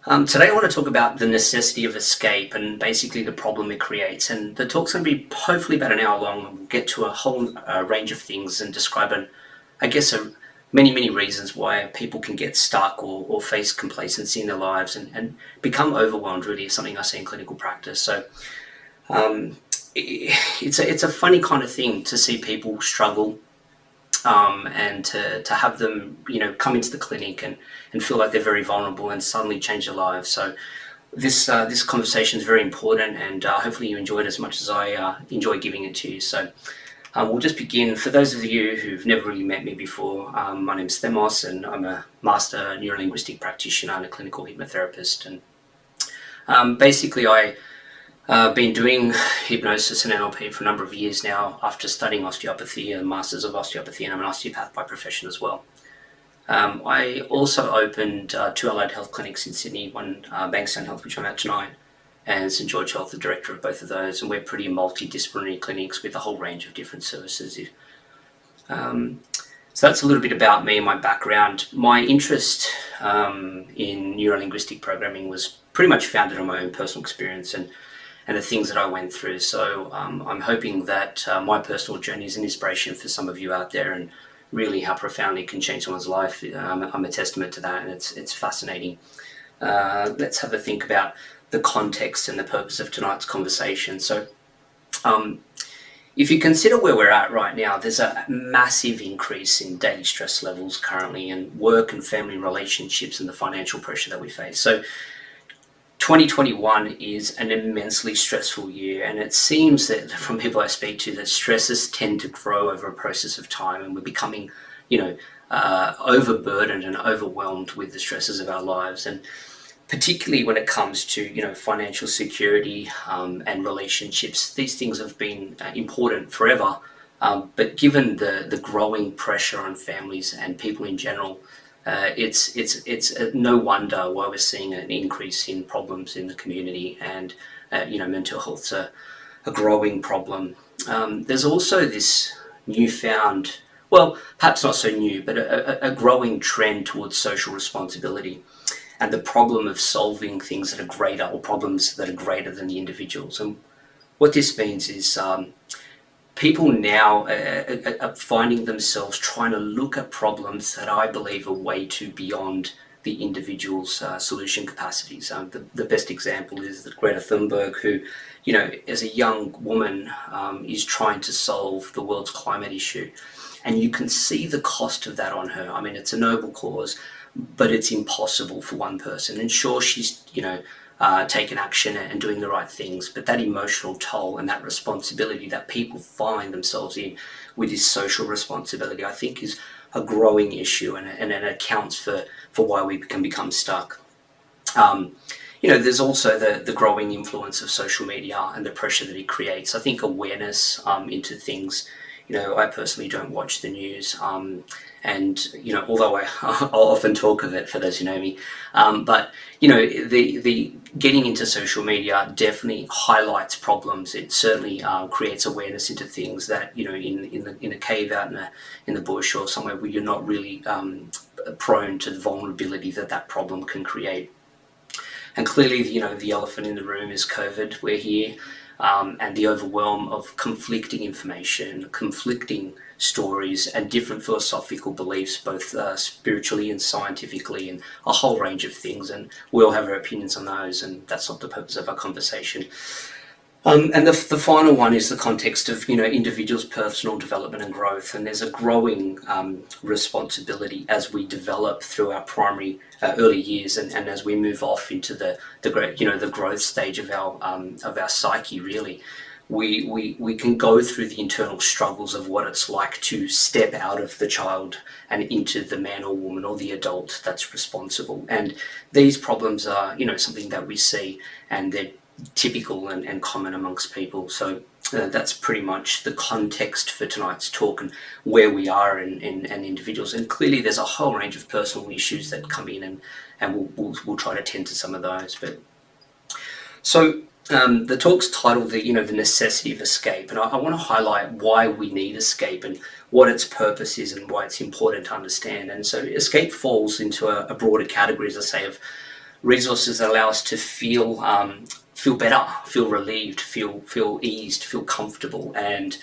Today I want to talk about the necessity of escape and basically the problem it creates. And the talk's going to be hopefully about an hour long, and we'll get to a whole range of things and describe, many reasons why people can get stuck or face complacency in their lives and become overwhelmed. Really is something I see in clinical practice. So um, it's a funny kind of thing to see people struggle, and to have them, come into the clinic and feel like they're very vulnerable and suddenly change their lives. So this conversation is very important, and hopefully you enjoy it as much as I enjoy giving it to you. So we'll just begin. For those of you who've never really met me before, my name's Themos, and I'm a master neurolinguistic practitioner and a clinical hypnotherapist. And basically, I've been doing hypnosis and NLP for a number of years now after studying osteopathy and Masters of Osteopathy, and I'm an osteopath by profession as well. I also opened two allied health clinics in Sydney, one Bankstown Health, which I'm at tonight, and St George Health, the director of both of those, and we're pretty multidisciplinary clinics with a whole range of different services. So that's a little bit about me and my background. My interest in neurolinguistic programming was pretty much founded on my own personal experience and the things that I went through. So I'm hoping that my personal journey is an inspiration for some of you out there, and really how profoundly it can change someone's life. I'm a testament to that, and it's fascinating. Let's have a think about the context and the purpose of tonight's conversation. So if you consider where we're at right now, there's a massive increase in daily stress levels currently, and work and family relationships, and the financial pressure that we face. So 2021 is an immensely stressful year, and it seems that from people I speak to that stresses tend to grow over a process of time, and we're becoming, overburdened and overwhelmed with the stresses of our lives. And particularly when it comes to, financial security and relationships, these things have been important forever. But given the growing pressure on families and people in general, it's no wonder why we're seeing an increase in problems in the community, and mental health's a growing problem. There's also this newfound, well, perhaps not so new, but a growing trend towards social responsibility and the problem of solving things that are greater, or problems that are greater than the individuals. And what this means is people now are finding themselves trying to look at problems that I believe are way too beyond the individual's solution capacities. The best example is that Greta Thunberg, who, as a young woman, is trying to solve the world's climate issue. And you can see the cost of that on her. I mean, it's a noble cause, but it's impossible for one person. And sure, she's, taking action and doing the right things, but that emotional toll and that responsibility that people find themselves in with this social responsibility, I think, is a growing issue, and it accounts for why we can become stuck. There's also the growing influence of social media and the pressure that it creates. I think awareness into things. I personally don't watch the news, and although I'll often talk of it for those who know me, but the getting into social media definitely highlights problems. It certainly creates awareness into things that in a cave out in the bush or somewhere where you're not really prone to the vulnerability that problem can create. And clearly, the elephant in the room is COVID. We're here. And the overwhelm of conflicting information, conflicting stories, and different philosophical beliefs, both spiritually and scientifically, and a whole range of things. And we all have our opinions on those, and that's not the purpose of our conversation. And the final one is the context of individuals' personal development and growth, and there's a growing responsibility as we develop through our primary early years, and as we move off into the growth stage of our psyche. Really, we can go through the internal struggles of what it's like to step out of the child and into the man or woman or the adult that's responsible. And these problems are something that we see, and they're typical and common amongst people. So that's pretty much the context for tonight's talk and where we are in individuals. And clearly there's a whole range of personal issues that come in, and we'll try to tend to some of those. But so the talk's titled the necessity of escape, and I want to highlight why we need escape and what its purpose is and why it's important to understand. And so escape falls into a broader category, as I say, of resources that allow us to feel better, feel relieved, feel eased, feel comfortable. And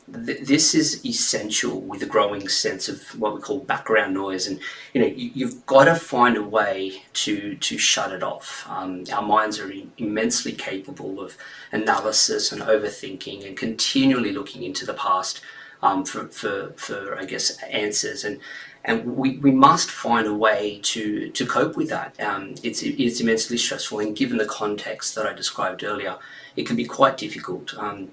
this is essential with a growing sense of what we call background noise. And you've got to find a way to shut it off. Our minds are immensely capable of analysis and overthinking and continually looking into the past for I guess answers, and we must find a way to cope with that. It's immensely stressful, and given the context that I described earlier, it can be quite difficult. And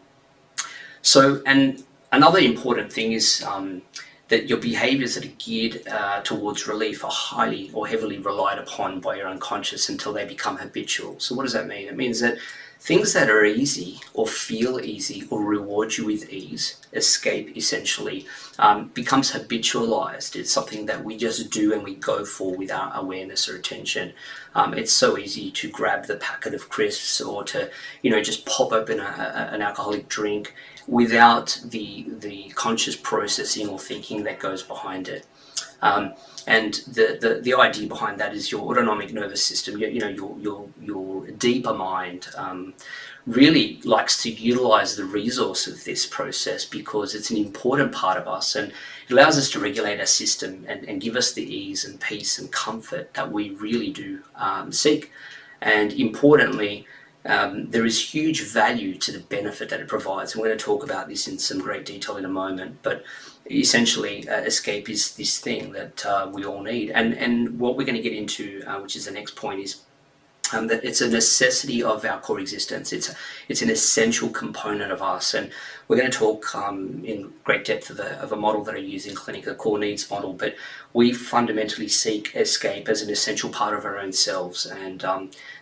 another important thing is that your behaviors that are geared towards relief are highly or heavily relied upon by your unconscious until they become habitual. So what does that mean? It means that things that are easy or feel easy or reward you with ease, escape essentially, becomes habitualized. It's something that we just do and we go for without awareness or attention. It's so easy to grab the packet of crisps or to just pop open an alcoholic drink without the conscious processing or thinking that goes behind it. And the idea behind that is your autonomic nervous system, your deeper mind, really likes to utilize the resource of this process because it's an important part of us, and it allows us to regulate our system and give us the ease and peace and comfort that we really do seek. And importantly, there is huge value to the benefit that it provides. And we're going to talk about this in some great detail in a moment, but essentially escape is this thing that we all need. And what we're going to get into, which is the next point, is that it's a necessity of our core existence. It's an essential component of us, and we're going to talk in great depth of a model that I use in clinic, the core needs model. But we fundamentally seek escape as an essential part of our own selves, and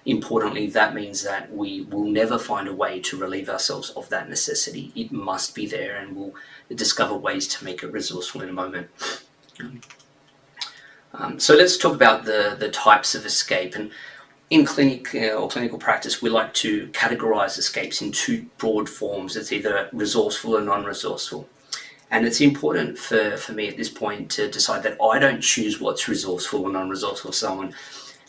importantly, that means that we will never find a way to relieve ourselves of that necessity. It must be there, and we'll discover ways to make it resourceful in a moment. So let's talk about the types of escape. And in clinic or clinical practice, we like to categorize escapes in two broad forms. It's either resourceful or non-resourceful. And it's important for me at this point to decide that I don't choose what's resourceful or non-resourceful for someone.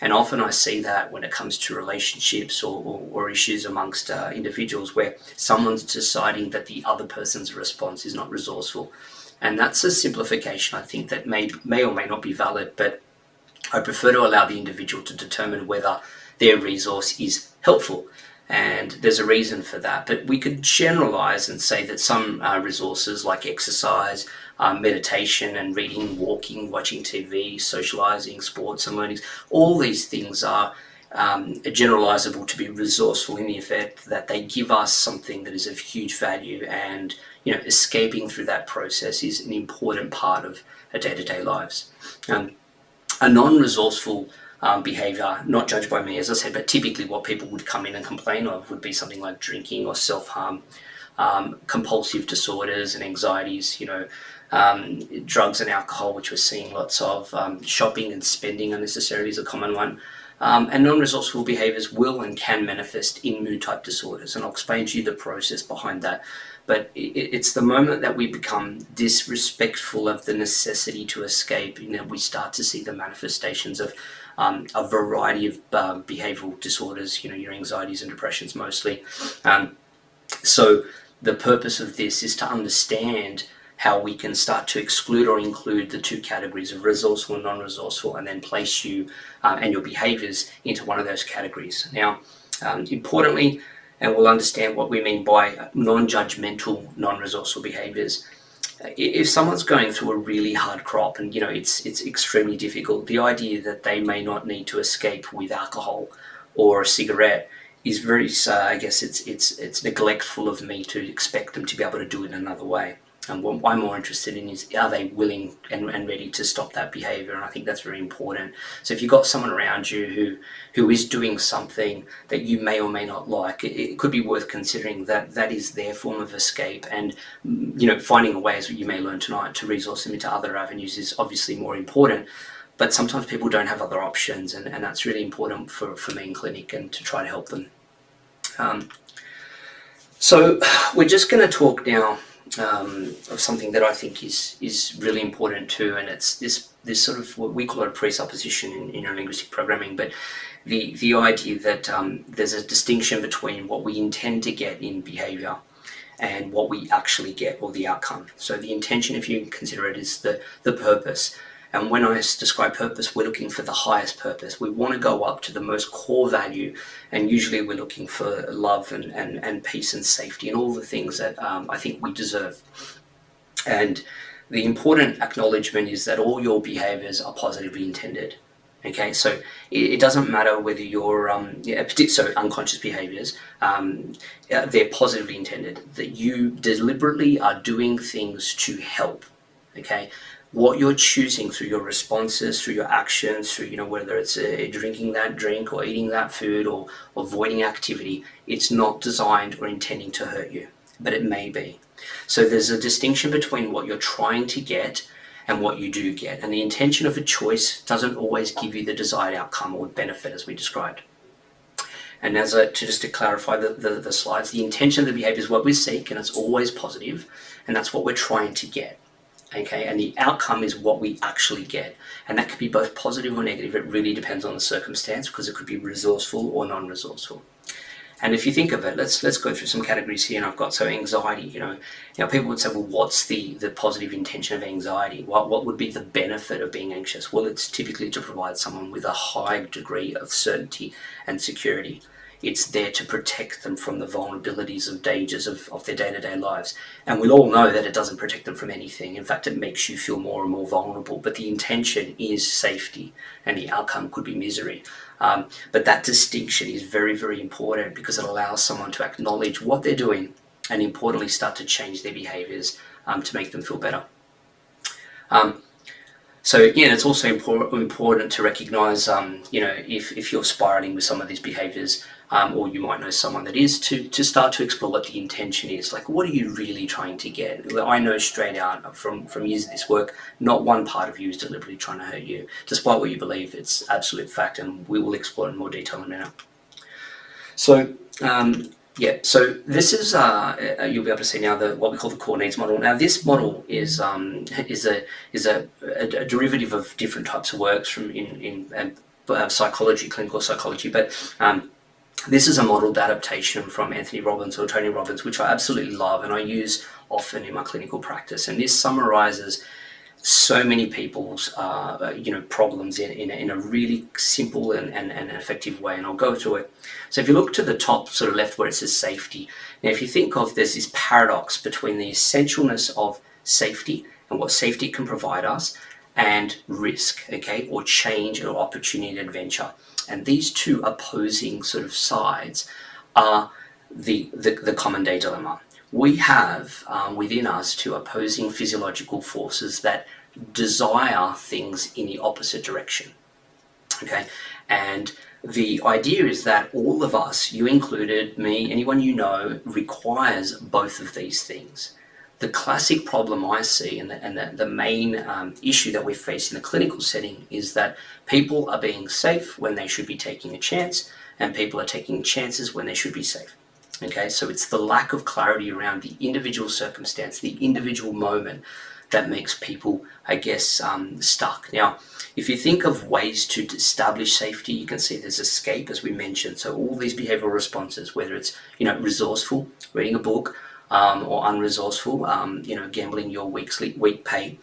And often I see that when it comes to relationships or issues amongst individuals where someone's deciding that the other person's response is not resourceful. And that's a simplification, I think, that may or may not be valid, but I prefer to allow the individual to determine whether their resource is helpful. And there's a reason for that. But we could generalize and say that some resources like exercise, meditation and reading, walking, watching TV, socializing, sports and learning, all these things are generalizable to be resourceful in the effect that they give us something that is of huge value, and escaping through that process is an important part of our day-to-day lives. A non-resourceful behavior, not judged by me, as I said, but typically what people would come in and complain of would be something like drinking or self-harm, compulsive disorders and anxieties, drugs and alcohol, which we're seeing lots of, shopping and spending unnecessarily is a common one. And non-resourceful behaviors will and can manifest in mood-type disorders, and I'll explain to you the process behind that. But it's the moment that we become disrespectful of the necessity to escape, we start to see the manifestations of a variety of behavioral disorders, your anxieties and depressions mostly. So the purpose of this is to understand how we can start to exclude or include the two categories of resourceful and non-resourceful, and then place you and your behaviors into one of those categories. Now, importantly, and we'll understand what we mean by non-judgmental, non-resourceful behaviors. If someone's going through a really hard crop and it's extremely difficult, the idea that they may not need to escape with alcohol or a cigarette is very, I guess it's neglectful of me to expect them to be able to do it another way. And what I'm more interested in is, are they willing and ready to stop that behavior? And I think that's very important. So if you've got someone around you who is doing something that you may or may not like, it could be worth considering that is their form of escape. And finding a way, as you may learn tonight, to resource them into other avenues is obviously more important. But sometimes people don't have other options, and that's really important for me in clinic and to try to help them. So we're just going to talk now of something that I think is really important too, and it's this sort of what we call a presupposition in linguistic programming, but the idea that there's a distinction between what we intend to get in behaviour and what we actually get, or the outcome. So the intention, if you consider it, is the purpose. And when I describe purpose, we're looking for the highest purpose. We want to go up to the most core value, and usually we're looking for love and peace and safety and all the things that I think we deserve. And the important acknowledgement is that all your behaviours are positively intended. Okay, so it doesn't matter whether you're, so unconscious behaviours, they're positively intended, that you deliberately are doing things to help. Okay, what you're choosing through your responses, through your actions, through, whether it's drinking that drink or eating that food or avoiding activity, it's not designed or intending to hurt you, but it may be. So there's a distinction between what you're trying to get and what you do get. And the intention of a choice doesn't always give you the desired outcome or benefit, as we described. And just to clarify the slides, the intention of the behavior is what we seek, and it's always positive, and that's what we're trying to get. Okay, and the outcome is what we actually get, and that could be both positive or negative. It really depends on the circumstance, because it could be resourceful or non-resourceful. And if you think of it, let's go through some categories here. And I've got, so anxiety, now people would say, well, what's the positive intention of anxiety? What would be the benefit of being anxious? Well, it's typically to provide someone with a high degree of certainty and security. It's there to protect them from the vulnerabilities of dangers of their day-to-day lives. And we'll all know that it doesn't protect them from anything. In fact, it makes you feel more and more vulnerable. But the intention is safety, and the outcome could be misery. But that distinction is very, very important, because it allows someone to acknowledge what they're doing and, importantly, start to change their behaviours to make them feel better. So again, it's also important to recognise, if you're spiralling with some of these behaviours, or you might know someone that is, to start to explore what the intention is. Like, what are you really trying to get? I know straight out from years of this work, not one part of you is deliberately trying to hurt you, despite what you believe. It's absolute fact, and we will explore it in more detail in a minute. So, so this is, you'll be able to see now what we call the core needs model. Now, this model is a derivative of different types of works from in psychology, clinical psychology, but this is a modeled adaptation from Anthony Robbins or Tony Robbins, which I absolutely love and I use often in my clinical practice. And this summarizes so many people's problems in a really simple and effective way, and I'll go through it. So if you look to the top sort of left where it says safety, now if you think of, there's this paradox between the essentialness of safety and what safety can provide us, and risk, okay, or change or opportunity and adventure. And these two opposing sort of sides are the common day dilemma. We have within us two opposing physiological forces that desire things in the opposite direction. Okay, and the idea is that all of us, you included, me, anyone you know, requires both of these things. The classic problem I see, and the main issue that we face in the clinical setting, is that people are being safe when they should be taking a chance, and people are taking chances when they should be safe. Okay, so it's the lack of clarity around the individual circumstance, the individual moment, that makes people, I guess, stuck. Now, if you think of ways to establish safety, you can see there's escape, as we mentioned. So all these behavioral responses, whether it's resourceful, reading a book, or unresourceful, gambling your week pay,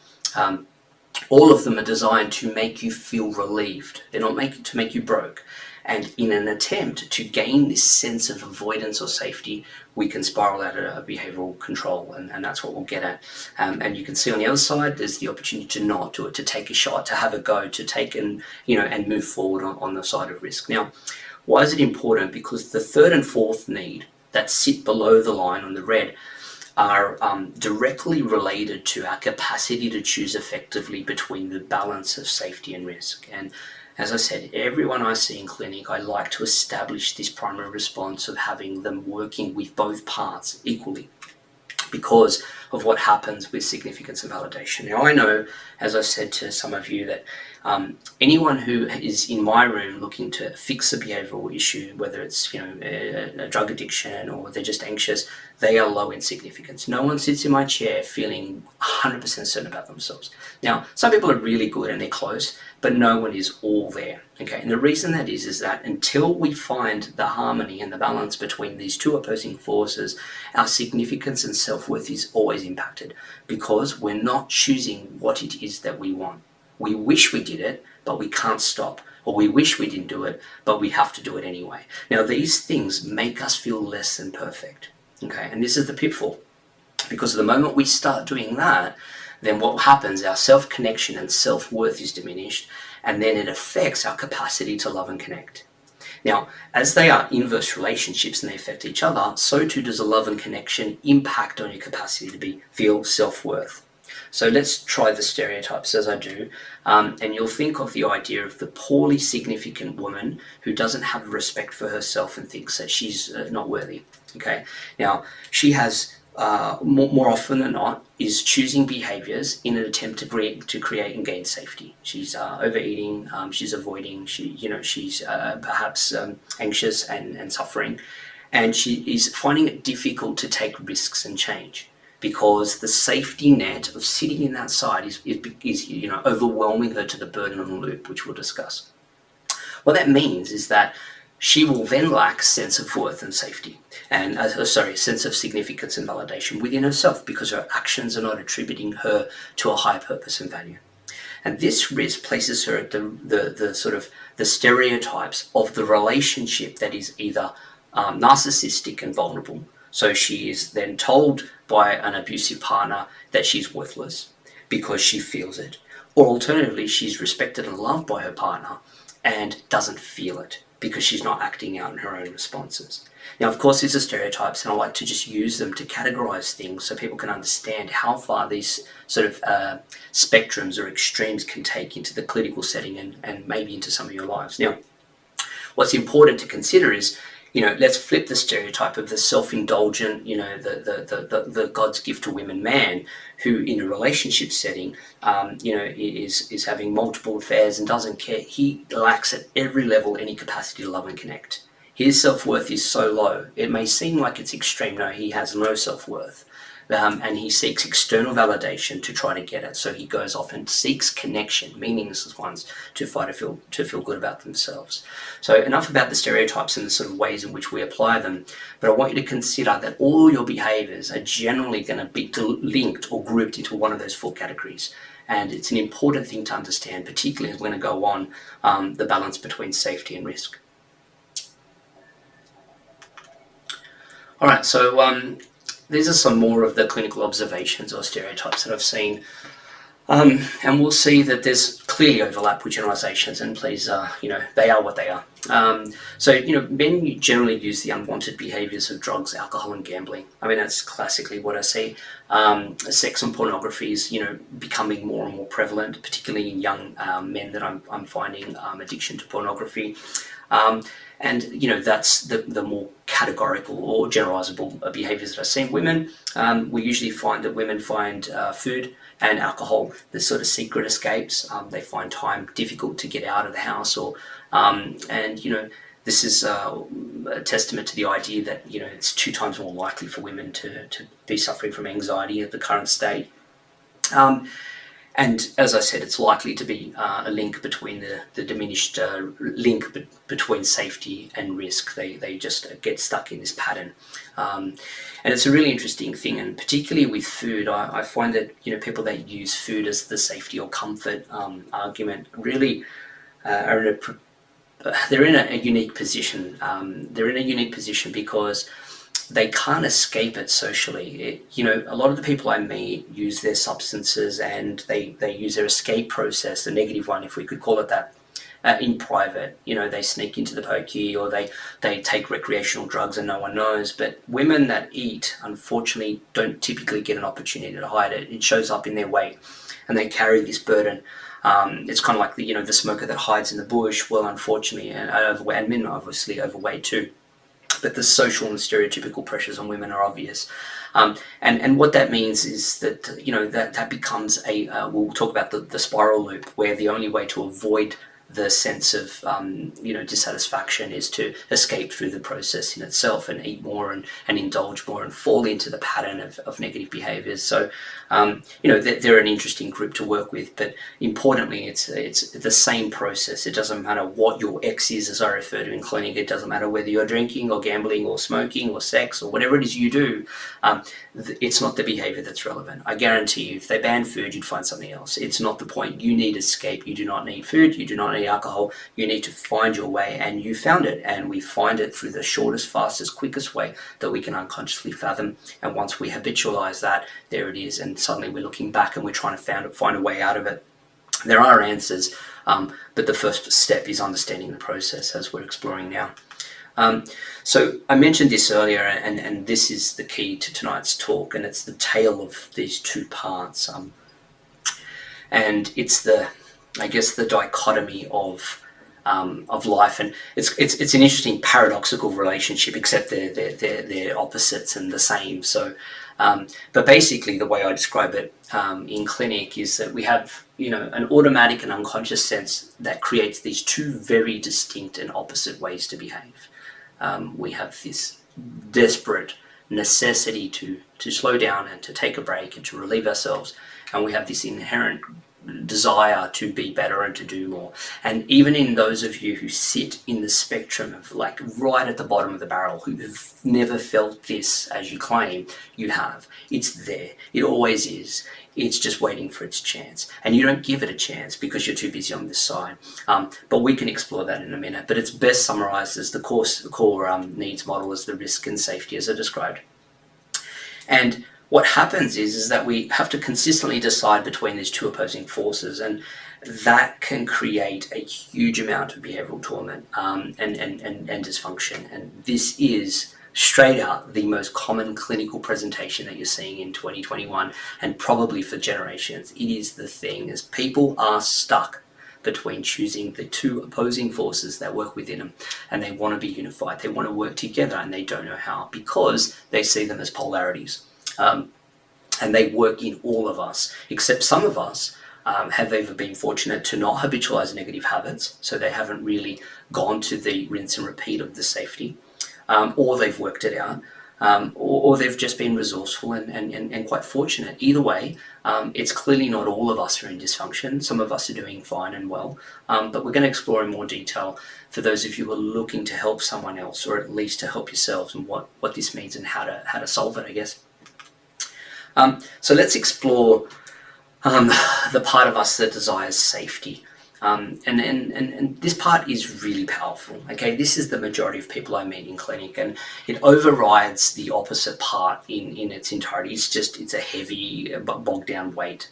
all of them are designed to make you feel relieved. They're not to make you broke. And in an attempt to gain this sense of avoidance or safety, we can spiral out of behavioral control, and that's what we'll get at. And you can see on the other side, there's the opportunity to not do it, to take a shot, to have a go, to take and move forward on the side of risk. Now, why is it important? Because the third and fourth need that sit below the line on the red are directly related to our capacity to choose effectively between the balance of safety and risk. And as I said, everyone I see in clinic, I like to establish this primary response of having them working with both parts equally, because of what happens with significance and validation. Now, I know, as I said to some of you, that Anyone who is in my room looking to fix a behavioral issue, whether it's a drug addiction or they're just anxious, they are low in significance. No one sits in my chair feeling 100% certain about themselves. Now, some people are really good and they're close, but no one is all there. Okay, and the reason that is that until we find the harmony and the balance between these two opposing forces, our significance and self-worth is always impacted, because we're not choosing what it is that we want. We wish we did it, but we can't stop. Or we wish we didn't do it, but we have to do it anyway. Now, these things make us feel less than perfect. Okay, and this is the pitfall. Because the moment we start doing that, then what happens, our self-connection and self-worth is diminished, and then it affects our capacity to love and connect. Now, as they are inverse relationships and they affect each other, so too does a love and connection impact on your capacity to feel self-worth. So let's try the stereotypes as I do, and you'll think of the idea of the poorly significant woman who doesn't have respect for herself and thinks that she's not worthy. Okay, now she has more often than not is choosing behaviors in an attempt to create and gain safety. She's overeating, she's avoiding, she's perhaps anxious and suffering, and she is finding it difficult to take risks and change, because the safety net of sitting in that side is overwhelming her to the burden and loop, which we'll discuss. What that means is that she will then lack sense of worth and safety, and sense of significance and validation within herself, because her actions are not attributing her to a higher purpose and value. And this risk places her at the stereotypes of the relationship that is either narcissistic and vulnerable. So she is then told by an abusive partner that she's worthless because she feels it. Or alternatively, she's respected and loved by her partner and doesn't feel it because she's not acting out in her own responses. Now, of course, these are stereotypes, and I like to just use them to categorize things so people can understand how far these sort of spectrums or extremes can take into the clinical setting and maybe into some of your lives. Now, what's important to consider is, let's flip the stereotype of the self-indulgent, the God's gift to women man, who in a relationship setting, is having multiple affairs and doesn't care. He lacks at every level any capacity to love and connect. His self-worth is so low. It may seem like it's extreme. No, he has no self-worth. And he seeks external validation to try to get it. So he goes off and seeks connection, meaningless ones, to feel good about themselves. So enough about the stereotypes and the sort of ways in which we apply them. But I want you to consider that all your behaviors are generally going to be linked or grouped into one of those four categories. And it's an important thing to understand, particularly as we're going to go on the balance between safety and risk. All right, so these are some more of the clinical observations or stereotypes that I've seen. And we'll see that there's clearly overlap with generalizations, and please, they are what they are. Men generally use the unwanted behaviors of drugs, alcohol, and gambling. I mean, that's classically what I see. Sex and pornography is, becoming more and more prevalent, particularly in young men that I'm finding addiction to pornography. And that's the more categorical or generalizable behaviors that I see in women. We usually find that women find food and alcohol the sort of secret escapes. They find time difficult to get out of the house, this is a testament to the idea that it's 2 times more likely for women to be suffering from anxiety at the current state. And as I said, it's likely to be a link between the diminished link between safety and risk. They just get stuck in this pattern. And it's a really interesting thing, and particularly with food, I find that people that use food as the safety or comfort argument really they're in a unique position. They're in a unique position because they can't escape it socially. A lot of the people I meet use their substances and they use their escape process, the negative one, if we could call it that, in private. They sneak into the pokey, or they take recreational drugs and no one knows. But women that eat, unfortunately, don't typically get an opportunity to hide it. It shows up in their weight, and they carry this burden. It's kind of like the smoker that hides in the bush. Well, unfortunately, and men are obviously overweight too. but the social and stereotypical pressures on women are obvious. And what that means is that, that becomes we'll talk about the spiral loop, where the only way to avoid the sense of dissatisfaction is to escape through the process in itself and eat more and indulge more and fall into the pattern of negative behaviors. So they're an interesting group to work with, but importantly it's the same process. It doesn't matter what your X is, as I refer to in clinic. It doesn't matter whether you're drinking or gambling or smoking or sex or whatever it is you do. It's not the behavior that's relevant. I guarantee you, if they ban food, you'd find something else. It's not the point. You need escape. You do not need food. You do not need alcohol. You need to find your way, and you found it. And we find it through the shortest, fastest, quickest way that we can unconsciously fathom. And once we habitualize that, there it is. And suddenly we're looking back and we're trying to find a way out of it. There are answers, but the first step is understanding the process, as we're exploring now. So I mentioned this earlier, and this is the key to tonight's talk, and it's the tale of these two parts. And it's the dichotomy of life, and it's an interesting paradoxical relationship, except they're opposites and the same. So, but basically the way I describe it in clinic is that we have an automatic and unconscious sense that creates these two very distinct and opposite ways to behave. We have this desperate necessity to slow down and to take a break and to relieve ourselves, and we have this inherent desire to be better and to do more. And even in those of you who sit in the spectrum of like right at the bottom of the barrel, who have never felt this as you claim you have, it's there. It always is. It's just waiting for its chance, and you don't give it a chance because you're too busy on this side. But we can explore that in a minute. But it's best summarized as the core needs model as the risk and safety as I described. And what happens is that we have to consistently decide between these two opposing forces, and that can create a huge amount of behavioral torment and dysfunction. And this is straight out the most common clinical presentation that you're seeing in 2021, and probably for generations. It is the thing, as people are stuck between choosing the two opposing forces that work within them, and they want to be unified, they want to work together, and they don't know how because they see them as polarities. And they work in all of us, except some of us have either been fortunate to not habitualize negative habits, so they haven't really gone to the rinse and repeat of the safety, or they've worked it out, or they've just been resourceful and quite fortunate. Either way, it's clearly not all of us are in dysfunction. Some of us are doing fine and well, but we're going to explore in more detail for those of you who are looking to help someone else, or at least to help yourselves, and what this means and how to solve it, I guess. So let's explore the part of us that desires safety. And this part is really powerful. Okay, this is the majority of people I meet in clinic, and it overrides the opposite part in its entirety. It's a heavy, bogged down weight.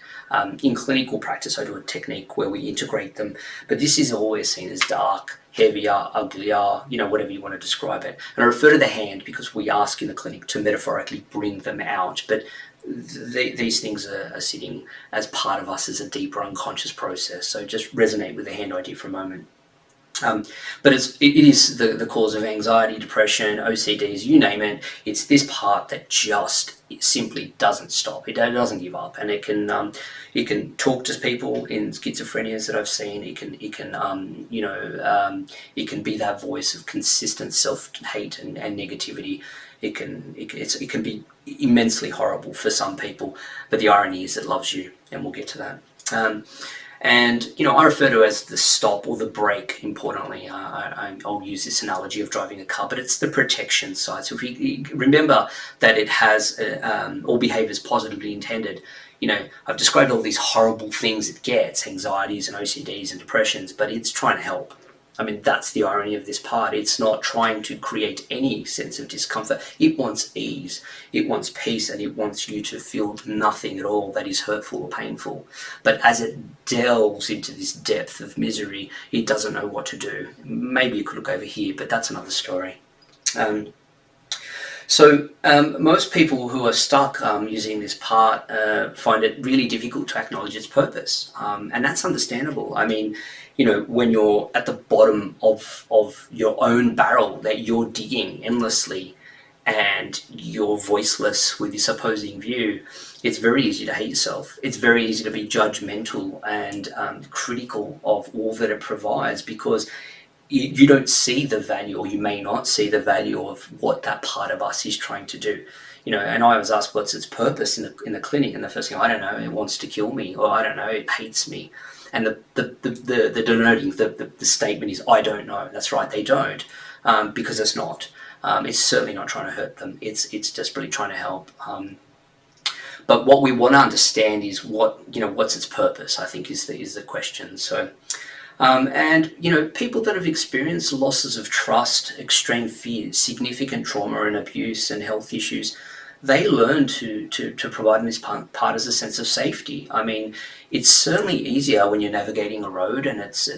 In clinical practice, I do a technique where we integrate them, but this is always seen as dark, heavier, uglier, whatever you want to describe it. And I refer to the hand because we ask in the clinic to metaphorically bring them out, but these things are sitting as part of us as a deeper unconscious process. So just resonate with the hand idea for a moment. But it is the cause of anxiety, depression, OCDs, you name it. It's this part that it simply doesn't stop. It doesn't give up, and it can talk to people in schizophrenias that I've seen. It can be that voice of consistent self-hate and negativity. It can be immensely horrible for some people, but the irony is it loves you, and we'll get to that. And I refer to it as the stop or the brake. Importantly, I'll use this analogy of driving a car, but it's the protection side. So if we remember that it has all behaviors positively intended. I've described all these horrible things it gets, anxieties and OCDs and depressions, but it's trying to help. I mean, that's the irony of this part. It's not trying to create any sense of discomfort. It wants ease, it wants peace, and it wants you to feel nothing at all that is hurtful or painful. But as it delves into this depth of misery, it doesn't know what to do. Maybe you could look over here, but that's another story. Most people who are stuck using this part find it really difficult to acknowledge its purpose, and that's understandable. I mean, when you're at the bottom of your own barrel that you're digging endlessly, and you're voiceless with this opposing view, it's very easy to hate yourself. It's very easy to be judgmental and critical of all that it provides, because you don't see the value, or you may not see the value of what that part of us is trying to do. And I was asked, what's its purpose in the clinic? And the first thing, I don't know, it wants to kill me, or I don't know, it hates me. And the denoting, the statement is, I don't know. That's right, they don't, because it's not. It's certainly not trying to hurt them. It's desperately trying to help. But what we want to understand is what's its purpose, I think, is the question. So. And people that have experienced losses of trust, extreme fear, significant trauma and abuse and health issues, they learn to provide this part as a sense of safety. I mean, it's certainly easier when you're navigating a road and it's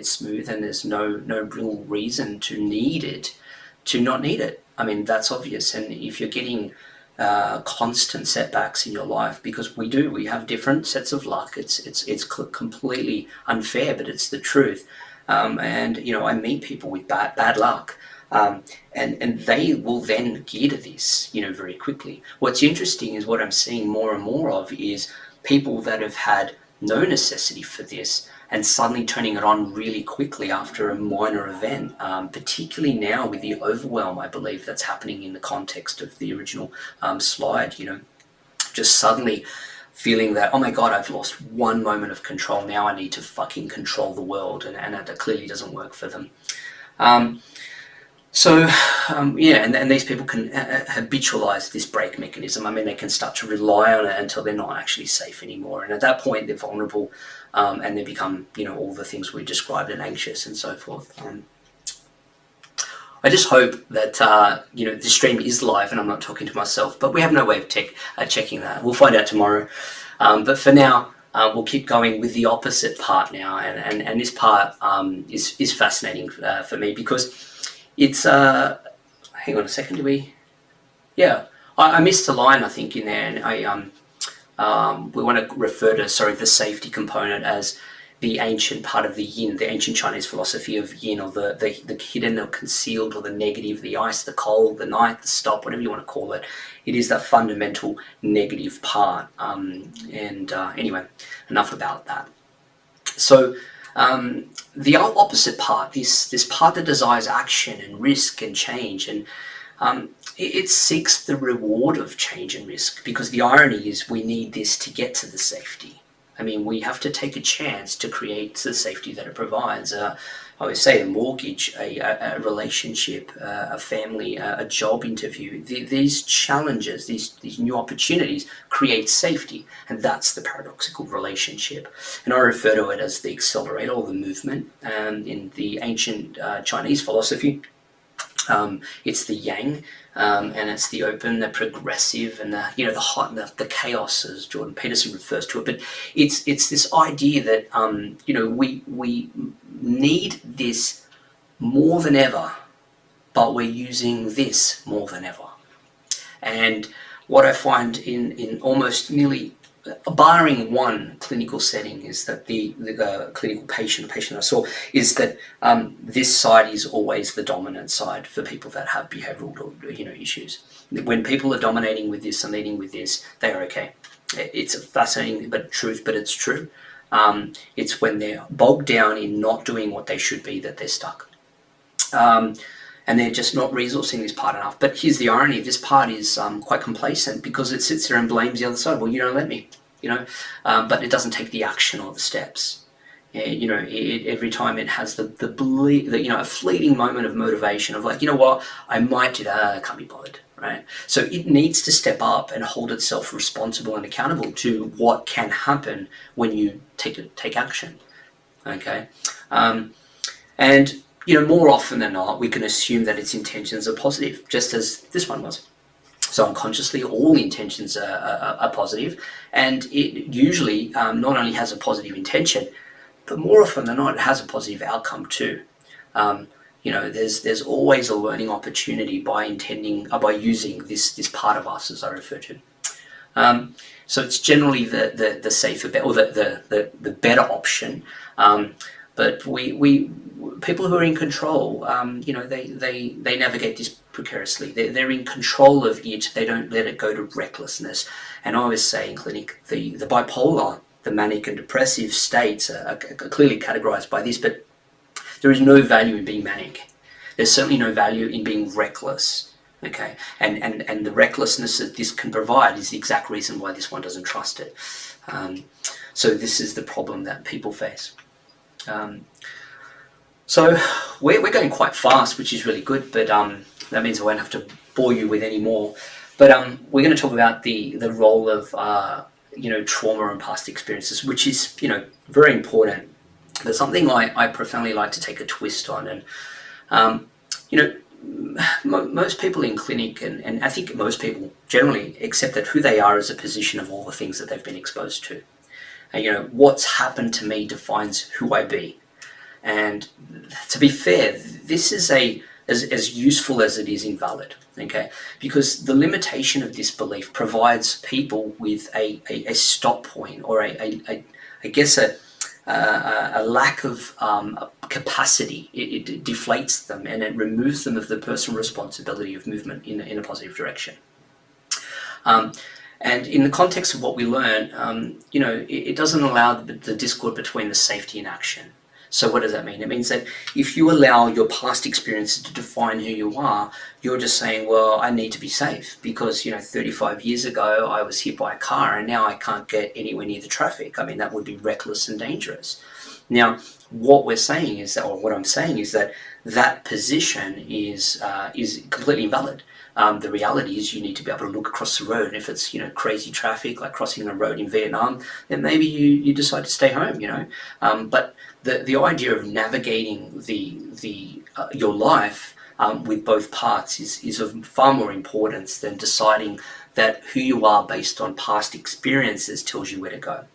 smooth and there's no real reason to not need it. I mean, that's obvious. And if you're getting constant setbacks in your life, because we have different sets of luck. It's completely unfair, but it's the truth. And I meet people with bad luck, and they will then gear to this, very quickly. What's interesting is what I'm seeing more and more of is people that have had no necessity for this, and suddenly turning it on really quickly after a minor event, particularly now with the overwhelm, I believe, that's happening in the context of the original slide, just suddenly feeling that, oh my God, I've lost one moment of control, now I need to fucking control the world, and that clearly doesn't work for them. And these people can habitualize this brake mechanism. I mean, they can start to rely on it until they're not actually safe anymore. And at that point, they're vulnerable, and they become, all the things we described, and anxious and so forth. I just hope that, the stream is live and I'm not talking to myself, but we have no way of checking that. We'll find out tomorrow. But for now, we'll keep going with the opposite part now. And this part is fascinating for me, because it's, hang on a second, I missed a line, I think, in there, and we want to refer to, the safety component as the ancient part of the yin, the ancient Chinese philosophy of yin, or the hidden or concealed, or the negative, the ice, the cold, the night, the stop, whatever you want to call it. It is that fundamental negative part. Anyway, enough about that. So, the opposite part, this part that desires action and risk and change, and it seeks the reward of change and risk, because the irony is we need this to get to the safety. I mean, we have to take a chance to create the safety that it provides. I always say a mortgage, a relationship, a family, a job interview. These challenges, these new opportunities create safety, and that's the paradoxical relationship. And I refer to it as the accelerator, or the movement. In the ancient Chinese philosophy, it's the yang, and it's the open, the progressive, and the hot, the chaos, as Jordan Peterson refers to it. But it's this idea that we need this more than ever, but we're using this more than ever. And what I find in almost nearly, barring one clinical setting, is that the clinical patient I saw, is that this side is always the dominant side for people that have behavioural issues. When people are dominating with this and leading with this, they are okay. It's a fascinating but it's true. It's when they're bogged down in not doing what they should be that they're stuck. And they're just not resourcing this part enough. But here's the irony: this part is quite complacent, because it sits there and blames the other side. Well, you don't let me, but it doesn't take the action or the steps. Every time it has the belief that, a fleeting moment of motivation of like, what, I might do that, I can't be bothered, right? So it needs to step up and hold itself responsible and accountable to what can happen when you take action, okay? And more often than not, we can assume that its intentions are positive, just as this one was. So unconsciously, all intentions are positive, and it usually not only has a positive intention, but more often than not, it has a positive outcome too. there's always a learning opportunity by using this part of us, as I refer to. So it's generally the safer bet, or the better option. But people who are in control, they navigate this precariously. They're in control of it. They don't let it go to recklessness. And I always say in clinic, the bipolar, the manic and depressive states are clearly categorized by this, but there is no value in being manic. There's certainly no value in being reckless. Okay, and the recklessness that this can provide is the exact reason why this one doesn't trust it. So this is the problem that people face. So we're going quite fast, which is really good, but that means I won't have to bore you with any more. But we're going to talk about the role of trauma and past experiences, which is very important. But something I profoundly like to take a twist on, and most people in clinic, and I think most people generally accept that who they are is a position of all the things that they've been exposed to. What's happened to me defines who I be. And to be fair, this is as useful as it is invalid, okay? Because the limitation of this belief provides people with a stop point, or I guess a lack of capacity. It deflates them, and it removes them of the personal responsibility of movement in a positive direction. And in the context of what we learn, it doesn't allow the discord between the safety and action. So what does that mean? It means that if you allow your past experiences to define who you are, you're just saying, well, I need to be safe because, 35 years ago I was hit by a car and now I can't get anywhere near the traffic. I mean, that would be reckless and dangerous. Now, what we're saying is that, or what I'm saying is that position is completely invalid. The reality is you need to be able to look across the road, and if it's crazy traffic like crossing a road in Vietnam, then maybe you decide to stay home. But the idea of navigating your life with both parts is of far more importance than deciding that who you are based on past experiences tells you where to go.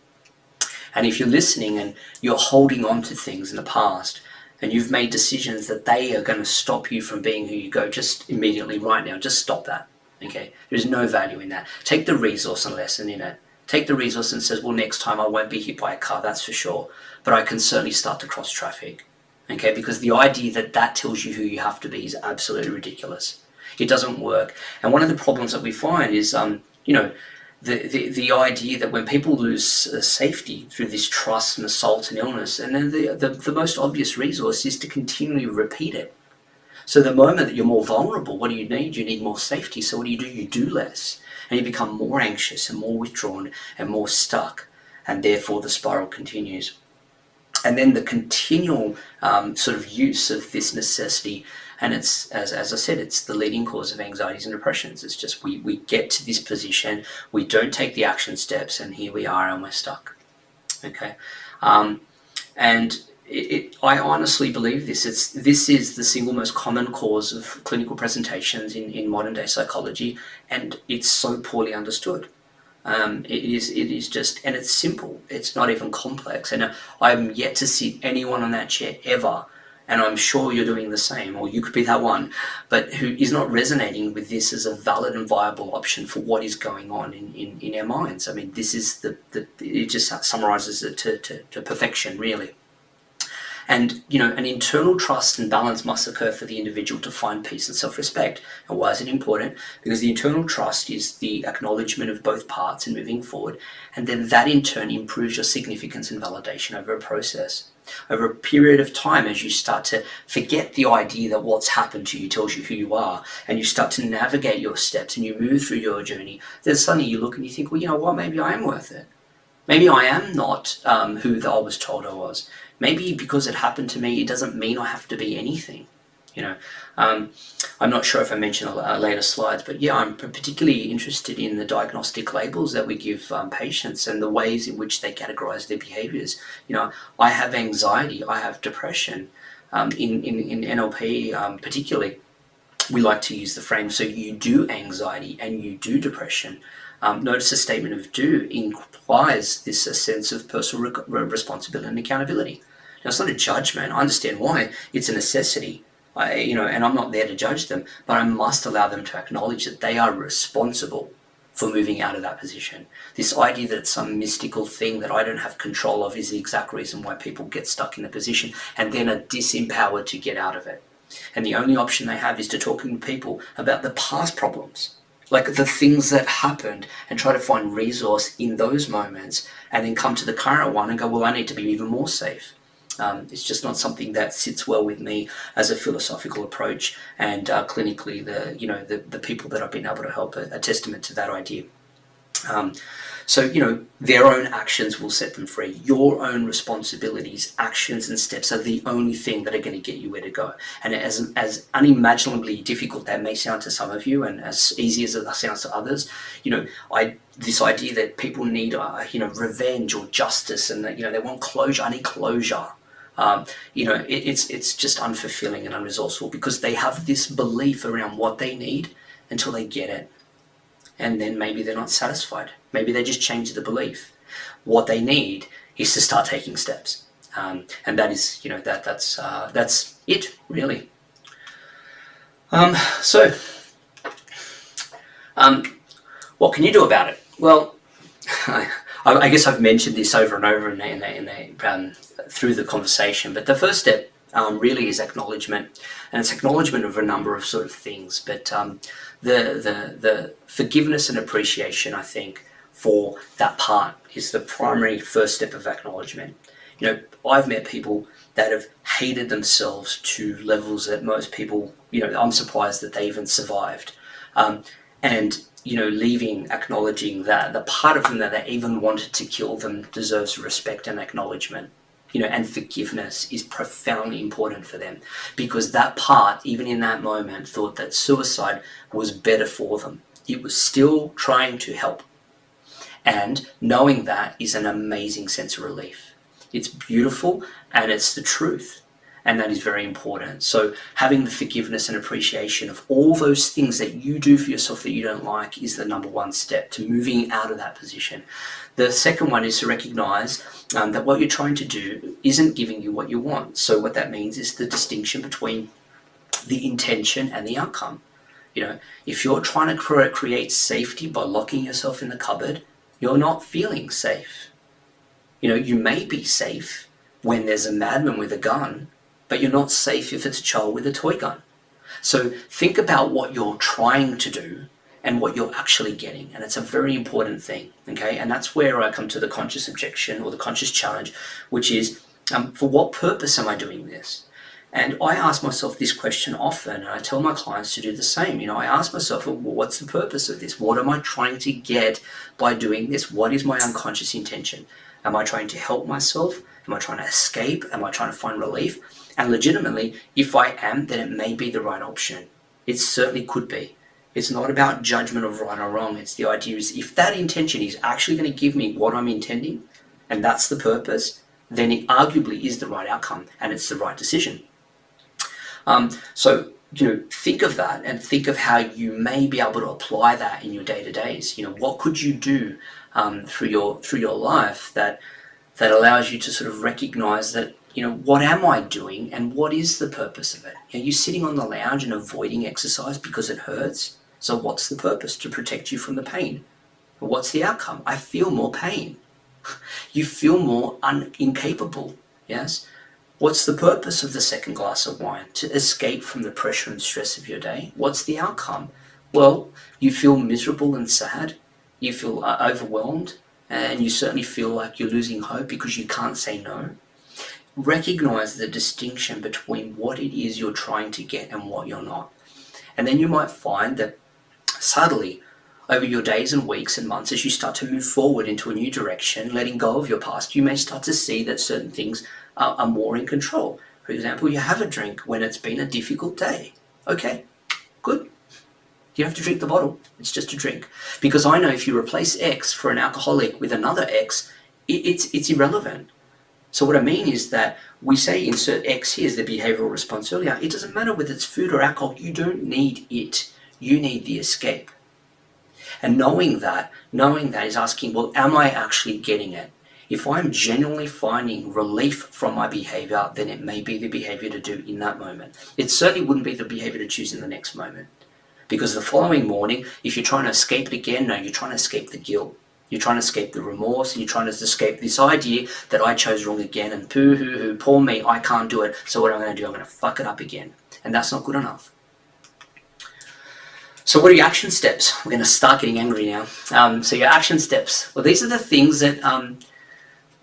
And if you're listening and you're holding on to things in the past, and you've made decisions that they are going to stop you from being who you go, just immediately right now, just stop that, okay? There's no value in that. Take the resource and lesson in it. Take the resource and says, well, next time I won't be hit by a car, that's for sure, but I can certainly start to cross traffic, okay? Because the idea that tells you who you have to be is absolutely ridiculous. It doesn't work. And one of the problems that we find is, the idea that when people lose safety through this trust and assault and illness, and then the most obvious resource is to continually repeat it. So the moment that you're more vulnerable, what do you need? You need more safety. So what do? You do less. And you become more anxious and more withdrawn and more stuck. And therefore the spiral continues. And then the continual sort of use of this necessity, and it's, as I said, it's the leading cause of anxieties and depressions. It's just we get to this position, we don't take the action steps, and here we are and we're stuck. Okay, and I honestly believe this. This is the single most common cause of clinical presentations in modern day psychology, and it's so poorly understood. It is just, and it's simple. It's not even complex, and I'm yet to see anyone on that chair ever. And I'm sure you're doing the same, or you could be that one, but who is not resonating with this as a valid and viable option for what is going on in our minds. I mean, this is it just summarizes it to perfection, really. And, an internal trust and balance must occur for the individual to find peace and self-respect. And why is it important? Because the internal trust is the acknowledgement of both parts and moving forward. And then that in turn improves your significance and validation over a process. Over a period of time, as you start to forget the idea that what's happened to you tells you who you are, and you start to navigate your steps and you move through your journey, then suddenly you look and you think, well, you know what, maybe I am worth it. Maybe I am not who I was told I was. Maybe because it happened to me, it doesn't mean I have to be anything. I'm not sure if I mentioned later slides, but yeah, I'm particularly interested in the diagnostic labels that we give patients and the ways in which they categorize their behaviors. I have anxiety, I have depression. In NLP particularly, we like to use the frame, so you do anxiety and you do depression. Notice the statement of do implies this sense of personal responsibility and accountability. Now, it's not a judgment. I understand why. It's a necessity. And I'm not there to judge them, but I must allow them to acknowledge that they are responsible for moving out of that position. This idea that it's some mystical thing that I don't have control of is the exact reason why people get stuck in the position and then are disempowered to get out of it. And the only option they have is to talk to people about the past problems, like the things that happened, and try to find resource in those moments, and then come to the current one and go, well, I need to be even more safe. It's just not something that sits well with me as a philosophical approach, and clinically, the people that I've been able to help are a testament to that idea. So their own actions will set them free. Your own responsibilities, actions, and steps are the only thing that are going to get you where to go. And as unimaginably difficult that may sound to some of you, and as easy as it sounds to others, this idea that people need revenge or justice, and that they want closure. I need closure. It's just unfulfilling and unresourceful, because they have this belief around what they need until they get it. And then maybe they're not satisfied. Maybe they just change the belief. What they need is to start taking steps. And that is, that's it, really. What can you do about it? Well, I guess I've mentioned this over and over through the conversation, but the first step really is acknowledgement, and it's acknowledgement of a number of sort of things. But the forgiveness and appreciation, I think, for that part is the primary first step of acknowledgement. I've met people that have hated themselves to levels that most people, I'm surprised that they even survived. And leaving, acknowledging that the part of them that even wanted to kill them deserves respect and acknowledgement. And forgiveness is profoundly important for them, because that part, even in that moment, thought that suicide was better for them. It was still trying to help. And knowing that is an amazing sense of relief. It's beautiful, and it's the truth. And that is very important. So having the forgiveness and appreciation of all those things that you do for yourself that you don't like is the number one step to moving out of that position. The second one is to recognize that what you're trying to do isn't giving you what you want. So what that means is the distinction between the intention and the outcome. If you're trying to create safety by locking yourself in the cupboard, you're not feeling safe. You may be safe when there's a madman with a gun, but you're not safe if it's a child with a toy gun. So think about what you're trying to do and what you're actually getting. And it's a very important thing, okay? And that's where I come to the conscious objection, or the conscious challenge, which is, for what purpose am I doing this? And I ask myself this question often, and I tell my clients to do the same. I ask myself, well, what's the purpose of this? What am I trying to get by doing this? What is my unconscious intention? Am I trying to help myself? Am I trying to escape? Am I trying to find relief? And legitimately, if I am, then it may be the right option. It certainly could be. It's not about judgment of right or wrong. It's the idea is, if that intention is actually going to give me what I'm intending, and that's the purpose, then it arguably is the right outcome, and it's the right decision. So think of that, and think of how you may be able to apply that in your day-to-days. What could you do through your life that allows you to sort of recognize that, what am I doing and what is the purpose of it? Are you sitting on the lounge and avoiding exercise because it hurts? So what's the purpose? To protect you from the pain. What's the outcome? I feel more pain. You feel more incapable, yes? What's the purpose of the second glass of wine? To escape from the pressure and stress of your day. What's the outcome? Well, you feel miserable and sad. You feel overwhelmed, and you certainly feel like you're losing hope because you can't say no. Recognize the distinction between what it is you're trying to get and what you're not. And then you might find that subtly, over your days and weeks and months, as you start to move forward into a new direction, letting go of your past, you may start to see that certain things are more in control. For example, you have a drink when it's been a difficult day. Okay, good. You don't have to drink the bottle. It's just a drink. Because I know if you replace X for an alcoholic with another X, it's irrelevant. So what I mean is that we say insert X here as the behavioral response earlier. It doesn't matter whether it's food or alcohol. You don't need it. You need the escape. And knowing that is asking, well, am I actually getting it? If I'm genuinely finding relief from my behavior, then it may be the behavior to do in that moment. It certainly wouldn't be the behavior to choose in the next moment. Because the following morning, if you're trying to escape it again, no, you're trying to escape the guilt. You're trying to escape the remorse, and you're trying to escape this idea that I chose wrong again, and poo-hoo-hoo, poor me, I can't do it, so what I'm going to do, I'm going to fuck it up again. And that's not good enough. So what are your action steps? We're going to start getting angry now. So your action steps. Well, these are the things that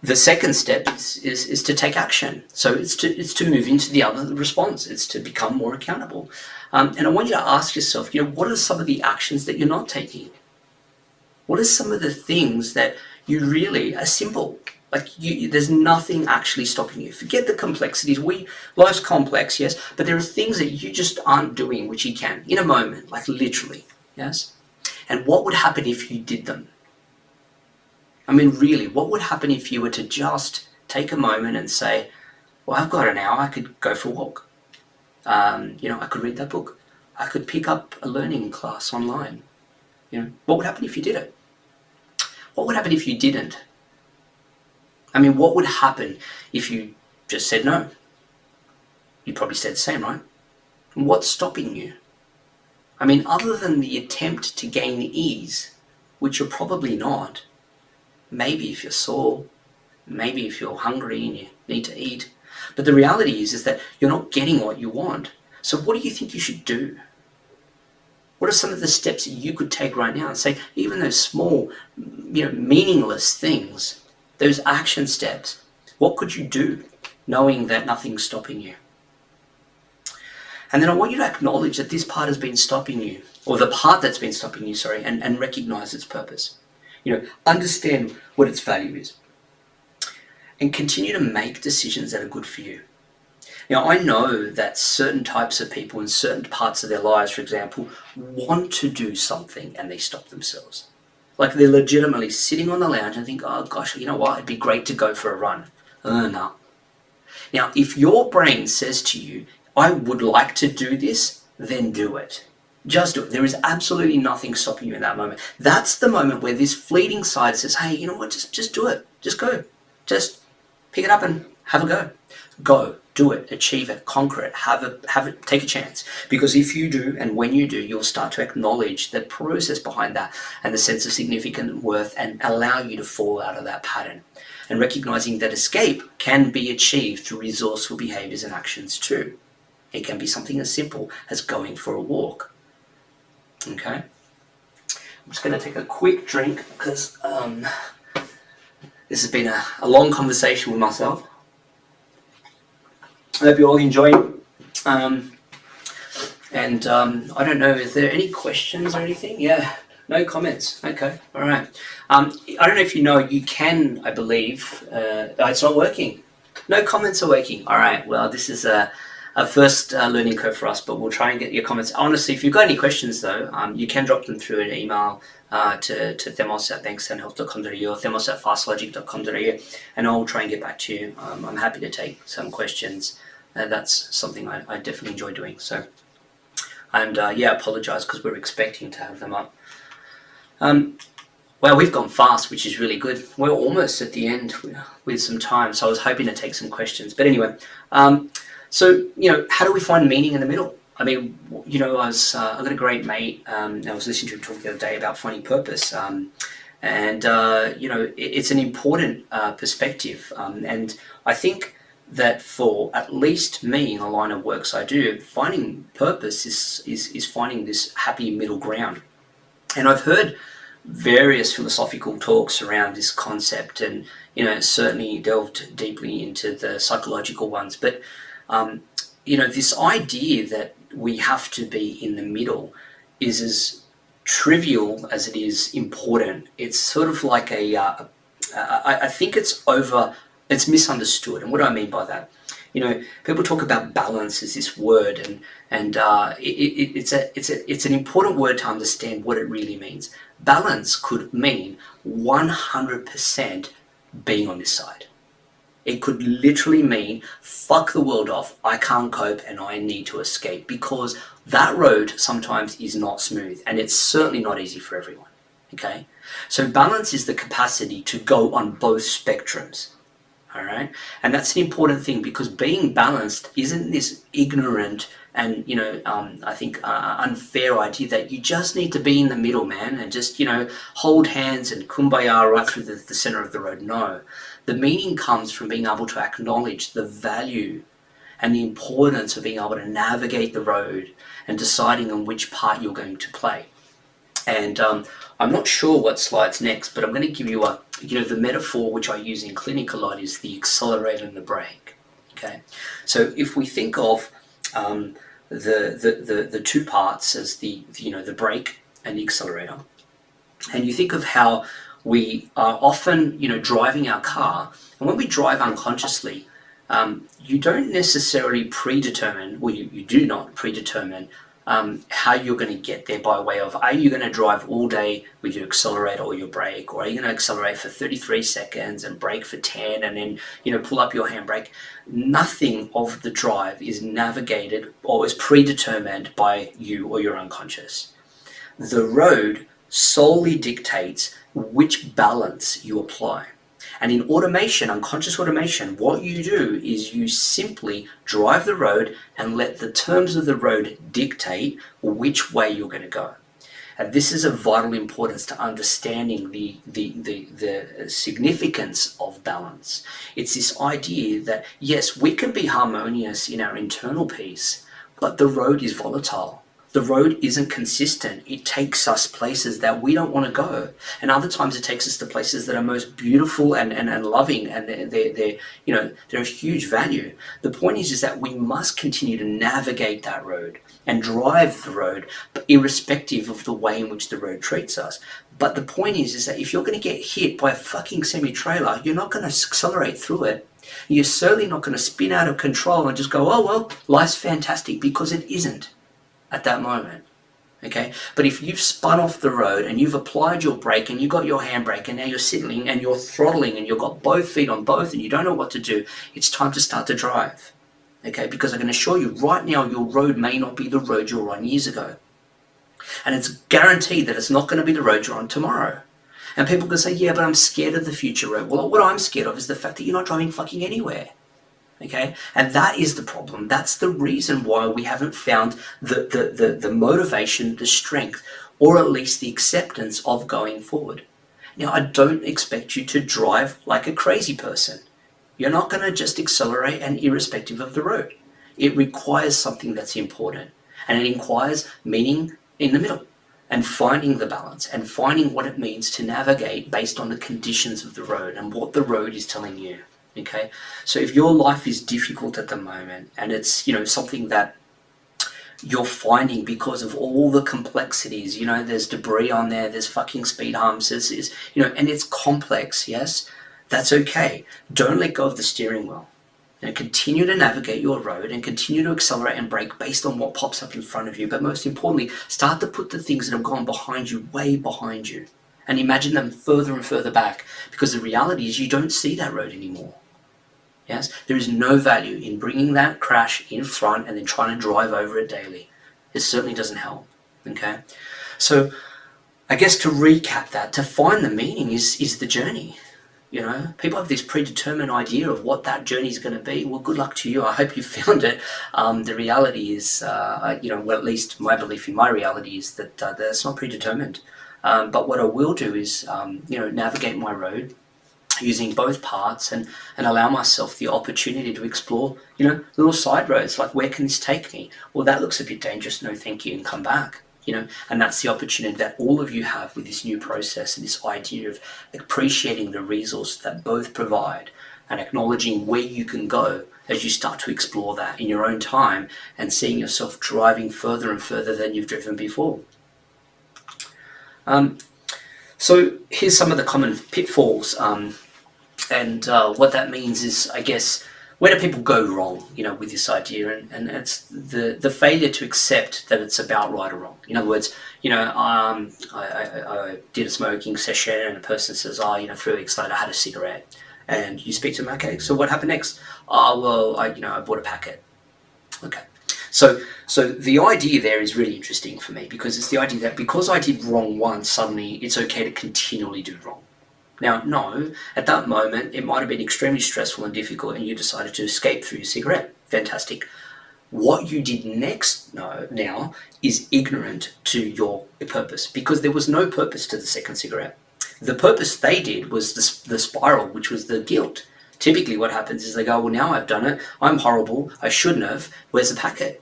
the second step is to take action. So it's to move into the other response. It's to become more accountable. And I want you to ask yourself, what are some of the actions that you're not taking? What are some of the things that you really are simple? Like there's nothing actually stopping you. Forget the complexities. Life's complex, yes, but there are things that you just aren't doing which you can in a moment, like literally, yes. And what would happen if you did them? I mean, really, what would happen if you were to just take a moment and say, well, I've got an hour, I could go for a walk. I could read that book. I could pick up a learning class online. What would happen if you did it? What would happen if you didn't? I mean, what would happen if you just said no? You'd probably stay the same, right? And what's stopping you? I mean, other than the attempt to gain ease, which you're probably not, maybe if you're sore, maybe if you're hungry and you need to eat, but the reality is that you're not getting what you want. So what do you think you should do? What are some of the steps that you could take right now and say, even those small, meaningless things, those action steps, what could you do knowing that nothing's stopping you? And then I want you to acknowledge that this part has been stopping you, or the part that's been stopping you, and recognize its purpose. Understand what its value is. And continue to make decisions that are good for you. Now, I know that certain types of people in certain parts of their lives, for example, want to do something and they stop themselves. Like they're legitimately sitting on the lounge and think, oh gosh, you know what, it'd be great to go for a run. No. Now, if your brain says to you, I would like to do this, then do it. Just do it. There is absolutely nothing stopping you in that moment. That's the moment where this fleeting side says, hey, you know what, just do it. Just go. Just pick it up and have a go. Go, do it, achieve it, conquer it, have it, take a chance. Because if you do, and when you do, you'll start to acknowledge the process behind that and the sense of significant worth, and allow you to fall out of that pattern. And recognizing that escape can be achieved through resourceful behaviors and actions too. It can be something as simple as going for a walk. Okay? I'm just going to take a quick drink because this has been a long conversation with myself. I hope you all enjoy. I don't know, is there any questions or anything? Yeah, no comments. Okay, all right. I don't know if you know, you can, I believe, it's not working. No comments are working. All right, well, this is a first learning curve for us, but we'll try and get your comments. Honestly, if you've got any questions though, you can drop them through an email to themos@bankstonehealth.com.au or themos@fastlogic.com.au, and I'll try and get back to you. I'm happy to take some questions. That's something I definitely enjoy doing. So, and I apologize because we're expecting to have them up. Well, we've gone fast, which is really good. We're almost at the end with some time, so I was hoping to take some questions. But anyway, so how do we find meaning in the middle? I mean, I've got a great mate. I was listening to him talk the other day about finding purpose, it's an important perspective, and I think that for at least me in the line of works I do, finding purpose is finding this happy middle ground. And I've heard various philosophical talks around this concept, and certainly delved deeply into the psychological ones. But this idea that we have to be in the middle is as trivial as it is important. It's sort of like I think it's misunderstood. And what do I mean by that? People talk about balance as this word, and it's an important word to understand what it really means. Balance could mean 100% being on this side. It could literally mean, fuck the world off, I can't cope and I need to escape, because that road sometimes is not smooth, and it's certainly not easy for everyone. Okay, so balance is the capacity to go on both spectrums. All right, and that's an important thing, because being balanced isn't this ignorant and I think unfair idea that you just need to be in the middle, man, and just hold hands and kumbaya right through the center of the road. No, the meaning comes from being able to acknowledge the value and the importance of being able to navigate the road and deciding on which part you're going to play. And I'm not sure what slide's next, but I'm going to give you the metaphor which I use in clinic a lot is the accelerator and the brake. Okay, so if we think of the two parts as the brake and the accelerator, and you think of how we are often driving our car, and when we drive unconsciously, you don't necessarily predetermine, or you do not predetermine how you're going to get there by way of, are you going to drive all day with your accelerator or your brake, or are you going to accelerate for 33 seconds and brake for 10 and then pull up your handbrake? Nothing of the drive is navigated or is predetermined by you or your unconscious. The road solely dictates which balance you apply. And in automation, unconscious automation, what you do is you simply drive the road and let the terms of the road dictate which way you're going to go. And this is of vital importance to understanding the significance of balance. It's this idea that, yes, we can be harmonious in our internal peace, but the road is volatile. The road isn't consistent. It takes us places that we don't want to go. And other times it takes us to places that are most beautiful and loving, and they're of huge value. The point is that we must continue to navigate that road and drive the road, irrespective of the way in which the road treats us. But the point is that if you're going to get hit by a fucking semi-trailer, you're not going to accelerate through it. You're certainly not going to spin out of control and just go, oh, well, life's fantastic, because it isn't at that moment. Okay, but if you've spun off the road and you've applied your brake and you got your handbrake and now you're sitting and you're throttling and you've got both feet on both and you don't know what to do, it's time to start to drive. Okay, because I can assure you right now your road may not be the road you were on years ago, and it's guaranteed that it's not going to be the road you're on tomorrow. And people can say, yeah, but I'm scared of the future road. Well, what I'm scared of is the fact that you're not driving fucking anywhere. Okay, and that is the problem. That's the reason why we haven't found the motivation, the strength, or at least the acceptance of going forward. Now, I don't expect you to drive like a crazy person. You're not going to just accelerate and irrespective of the road. It requires something that's important, and it requires meaning in the middle, and finding the balance, and finding what it means to navigate based on the conditions of the road and what the road is telling you. Okay, so if your life is difficult at the moment and it's something that you're finding because of all the complexities, there's debris on there, there's fucking speed humps, and it's complex, yes, that's okay. Don't let go of the steering wheel. Continue to navigate your road and continue to accelerate and brake based on what pops up in front of you. But most importantly, start to put the things that have gone behind you way behind you and imagine them further and further back, because the reality is you don't see that road anymore. Yes, there is no value in bringing that crash in front and then trying to drive over it daily. It certainly doesn't help. Okay, so I guess to recap that, to find the meaning is the journey. People have this predetermined idea of what that journey is going to be. Well, good luck to you. I hope you found it. The reality is, well, at least my belief in my reality is that that's not predetermined. But what I will do is, navigate my road using both parts and allow myself the opportunity to explore, little side roads, like where can this take me? Well, that looks a bit dangerous, no thank you, and come back, and that's the opportunity that all of you have with this new process and this idea of appreciating the resource that both provide and acknowledging where you can go as you start to explore that in your own time and seeing yourself driving further and further than you've driven before. So here's some of the common pitfalls, and what that means is, I guess, where do people go wrong, with this idea? And it's the failure to accept that it's about right or wrong. In other words, I did a smoking session and a person says, 3 weeks later I had a cigarette. And you speak to them, okay, so what happened next? Oh, well, I bought a packet. Okay. So the idea there is really interesting for me, because it's the idea that because I did wrong once, suddenly it's okay to continually do wrong. Now, no, at that moment, it might have been extremely stressful and difficult, and you decided to escape through your cigarette. Fantastic. What you did next now is ignorant to your purpose, because there was no purpose to the second cigarette. The purpose they did was the spiral, which was the guilt. Typically what happens is they go, well, now I've done it. I'm horrible. I shouldn't have. Where's the packet?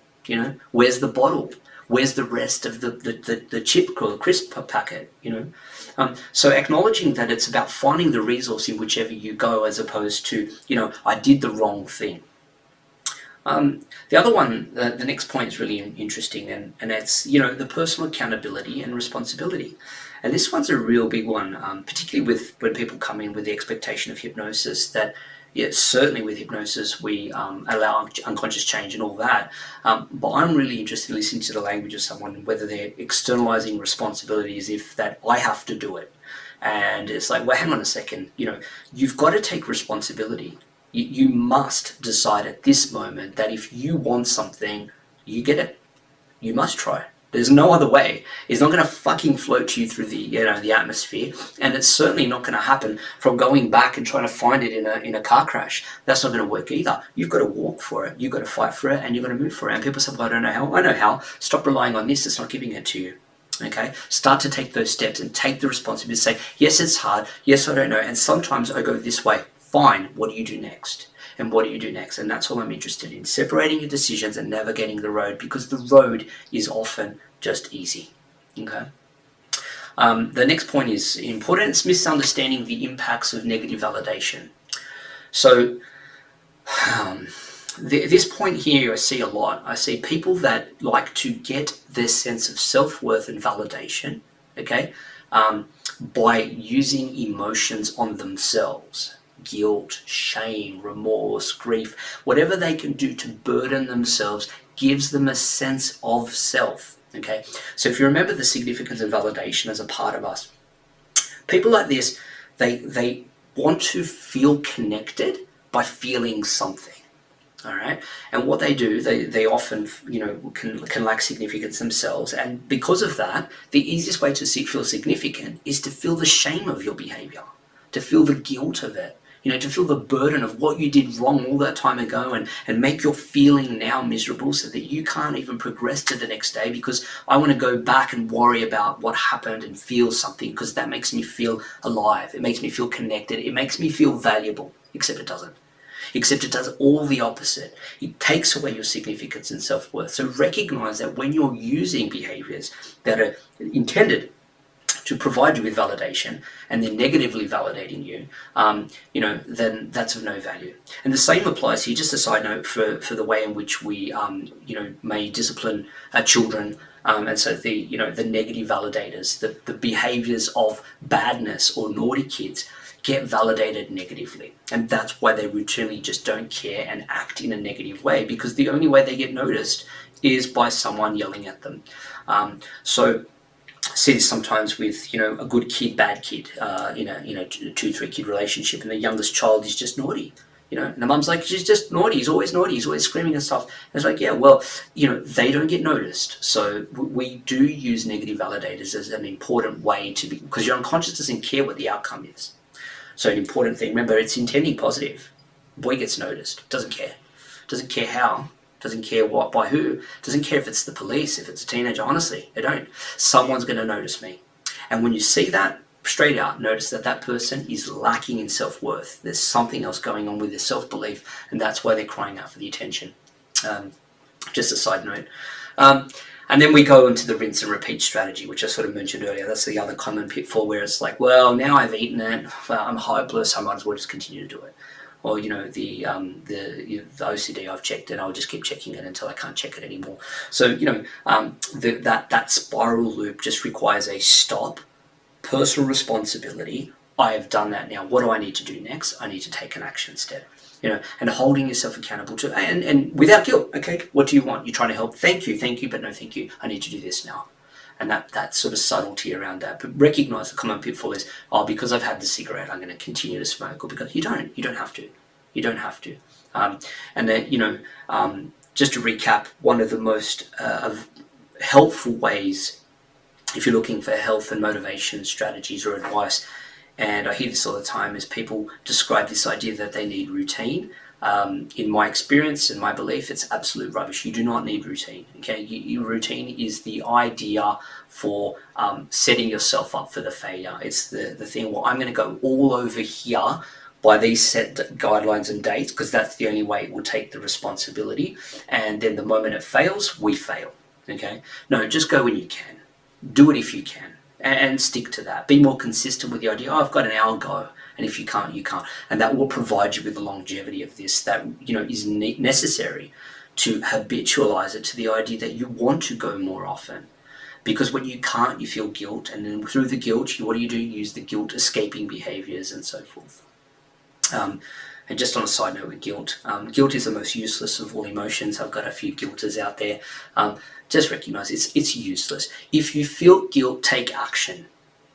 Where's the bottle? Where's the rest of the chip or the crisp packet? So acknowledging that it's about finding the resource in whichever you go, as opposed to, I did the wrong thing. The other one, the next point is really interesting, and it's, the personal accountability and responsibility. And this one's a real big one, particularly when people come in with the expectation of hypnosis that, certainly with hypnosis we allow unconscious change and all that, but I'm really interested in listening to the language of someone, whether they're externalizing responsibility as if that I have to do it. And it's like, well, hang on a second, you've got to take responsibility. You must decide at this moment that if you want something, you get it. You must try. There's no other way. It's not going to fucking float to you through the atmosphere, and it's certainly not going to happen from going back and trying to find it in a car crash. That's not going to work either. You've got to walk for it. You've got to fight for it, and you've got to move for it. And people say, well, I don't know how. I know how. Stop relying on this. It's not giving it to you. Okay? Start to take those steps and take the responsibility. Say, yes, it's hard. Yes, I don't know. And sometimes I go this way. Fine. What do you do next? And what do you do next? And that's all I'm interested in. Separating your decisions and navigating the road, because the road is often just easy. Okay. The next point is important. It's misunderstanding the impacts of negative validation. So this point here I see a lot. I see people that like to get their sense of self-worth and validation, okay, by using emotions on themselves. Guilt, shame, remorse, grief, whatever they can do to burden themselves gives them a sense of self. Okay, so if you remember the significance of validation as a part of us, people like this, they want to feel connected by feeling something. All right, and what they do, they often can lack significance themselves, and because of that, the easiest way to feel significant is to feel the shame of your behavior, to feel the guilt of it. To feel the burden of what you did wrong all that time ago, and make your feeling now miserable so that you can't even progress to the next day, because I want to go back and worry about what happened and feel something, because that makes me feel alive. It makes me feel connected. It makes me feel valuable, except it doesn't. Except it does all the opposite. It takes away your significance and self-worth. So recognize that when you're using behaviors that are intended to provide you with validation, and they're negatively validating you, then that's of no value. And the same applies here. Just a side note for the way in which we, may discipline our children. And so the negative validators, the behaviors of badness or naughty kids get validated negatively. And that's why they routinely just don't care and act in a negative way, because the only way they get noticed is by someone yelling at them. So see this sometimes with a good kid, bad kid, in a 2-3 kid relationship, and the youngest child is just naughty, and the mum's like, she's just naughty, he's always naughty, he's always screaming and stuff. And it's like, yeah, well, they don't get noticed. So we do use negative validators as an important way to be, because your unconscious doesn't care what the outcome is. So an important thing, remember, it's intending positive. Boy gets noticed, doesn't care how. Doesn't care what, by who, doesn't care if it's the police, if it's a teenager, honestly, they don't. Someone's going to notice me. And when you see that, straight out, notice that person is lacking in self-worth. There's something else going on with their self-belief, and that's why they're crying out for the attention. Just a side note. And then we go into the rinse and repeat strategy, which I sort of mentioned earlier. That's the other common pitfall, where it's like, well, now I've eaten it, I'm hopeless, I might as well just continue to do it. Or the OCD, I've checked it, I'll just keep checking it until I can't check it anymore. So that spiral loop just requires a stop, personal responsibility. I have done that now. What do I need to do next? I need to take an action step. And holding yourself accountable to, and without guilt. Okay, what do you want? You're trying to help. Thank you, but no, thank you. I need to do this now. And that sort of subtlety around that. But recognize the common pitfall is, because I've had the cigarette, I'm going to continue to smoke. Or because you don't have to. And then, just to recap, one of the most helpful ways, if you're looking for health and motivation strategies or advice, and I hear this all the time, is people describe this idea that they need routine. In my experience and my belief, it's absolute rubbish. You do not need routine. Okay, your routine is the idea for setting yourself up for the failure. It's the thing, well, I'm going to go all over here by these set guidelines and dates, because that's the only way it will take the responsibility. And then the moment it fails, we fail. Okay, no, just go when you can. Do it if you can, and stick to that. Be more consistent with the idea, oh, I've got an hour, go. And if you can't, you can't. And that will provide you with the longevity of this that, you know, is necessary to habitualize it to the idea that you want to go more often. Because when you can't, you feel guilt. And then through the guilt, what do? You use the guilt escaping behaviors and so forth. And just on a side note with guilt, guilt is the most useless of all emotions. I've got a few guilters out there. Just recognize it's useless. If you feel guilt, take action.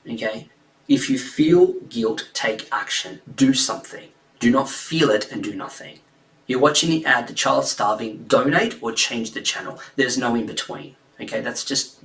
Okay? If you feel guilt, take action. Do something. Do not feel it and do nothing. You're watching the ad, the child's starving, donate or change the channel. There's no in between. Okay, that's just,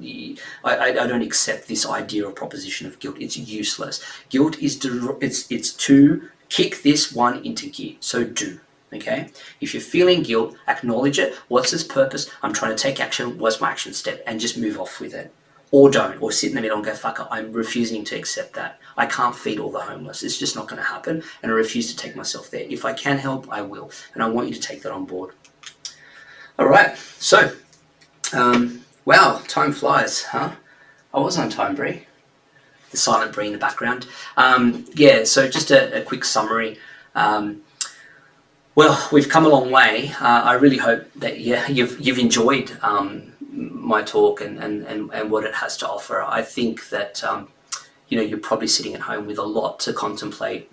I don't accept this idea or proposition of guilt. It's useless. Guilt is it's to kick this one into gear. So do. Okay, if you're feeling guilt, acknowledge it. What's its purpose? I'm trying to take action. What's my action step? And just move off with it. Or don't, or sit in the middle and go, fuck it, I'm refusing to accept that. I can't feed all the homeless. It's just not going to happen. And I refuse to take myself there. If I can help, I will. And I want you to take that on board. All right. So, wow, time flies, huh? I was on time, Brie. The silent Brie in the background. Yeah, so just a quick summary. Well, we've come a long way. I really hope that you've enjoyed my talk and what it has to offer. I think that you're probably sitting at home with a lot to contemplate,